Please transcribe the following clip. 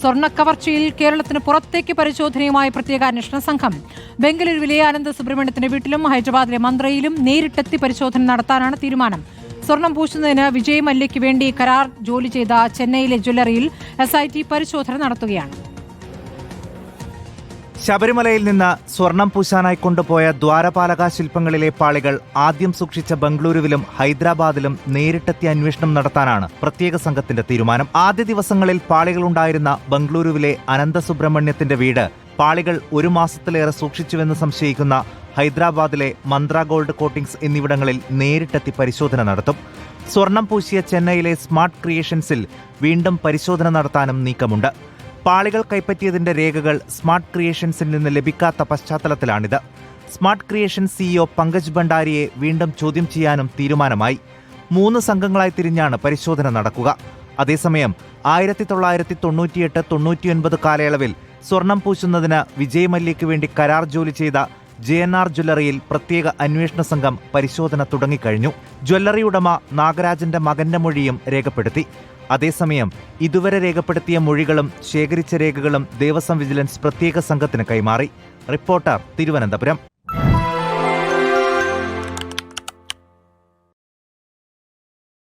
സ്വർണ്ണക്കവർച്ചയിൽ കേരളത്തിന് പുറത്തേക്ക് പരിശോധനയുമായി പ്രത്യേക അന്വേഷണ സംഘം. ബംഗളൂരുവിലെ അനന്ത സുബ്രഹ്മണ്യത്തിന്റെ വീട്ടിലും ഹൈദരാബാദിലെ മന്ത്രയിലും നേരിട്ടെത്തി പരിശോധന നടത്താനാണ് തീരുമാനം. സ്വർണം പൂശുന്നതിന് വിജയ് മല്യയ്ക്ക് വേണ്ടി കരാർ ജോലി ചെയ്ത ചെന്നൈയിലെ ജ്വല്ലറിയിൽ SIT പരിശോധന നടത്തുകയാണ്. ശബരിമലയിൽ നിന്ന് സ്വർണം പൂശാനായി കൊണ്ടുപോയ ദ്വാരപാലക ശില്പങ്ങളിലെ പാളികൾ ആദ്യം സൂക്ഷിച്ച ബംഗളൂരുവിലും ഹൈദരാബാദിലും നേരിട്ടെത്തി അന്വേഷണം നടത്താനാണ് പ്രത്യേക സംഘത്തിന്റെ തീരുമാനം. ആദ്യ ദിവസങ്ങളിൽ പാളികളുണ്ടായിരുന്ന ബംഗളൂരുവിലെ അനന്ത സുബ്രഹ്മണ്യത്തിന്റെ വീട് പാളികൾ 1 മാസത്തിലേറെ സൂക്ഷിച്ചുവെന്ന് സംശയിക്കുന്ന ഹൈദരാബാദിലെ മന്ത്ര ഗോൾഡ് കോട്ടിംഗ്സ് എന്നിവിടങ്ങളിൽ നേരിട്ടെത്തി പരിശോധന നടത്തും. സ്വർണം പൂശിയ ചെന്നൈയിലെ സ്മാർട്ട് ക്രിയേഷൻസിൽ വീണ്ടും പരിശോധന നടത്താനും നീക്കമുണ്ട്. പാളികൾ കൈപ്പറ്റിയതിന്റെ രേഖകൾ സ്മാർട്ട് ക്രിയേഷൻസിൽ നിന്ന് ലഭിക്കാത്ത പശ്ചാത്തലത്തിലാണിത്. സ്മാർട്ട് ക്രിയേഷൻ CEO പങ്കജ് ഭണ്ഡാരിയെ വീണ്ടും ചോദ്യം ചെയ്യാനും തീരുമാനമായി. 3 സംഘങ്ങളായി തിരിഞ്ഞാണ് പരിശോധന നടക്കുക. അതേസമയം 1998-99 കാലയളവിൽ സ്വർണം പൂശുന്നതിന് വിജയ് മല്യയ്ക്ക് വേണ്ടി കരാർ ജോലി ചെയ്ത JNR ജ്വല്ലറിയിൽ പ്രത്യേക അന്വേഷണ സംഘം പരിശോധന തുടങ്ങിക്കഴിഞ്ഞു. ജ്വല്ലറി ഉടമ നാഗരാജന്റെ മകന്റെ മൊഴിയും രേഖപ്പെടുത്തി. അതേസമയം ഇതുവരെ രേഖപ്പെടുത്തിയ മൊഴികളും ശേഖരിച്ച രേഖകളും ദേവസ്വം വിജിലൻസ് പ്രത്യേക സംഘത്തിന് കൈമാറി. റിപ്പോർട്ടർ, തിരുവനന്തപുരം.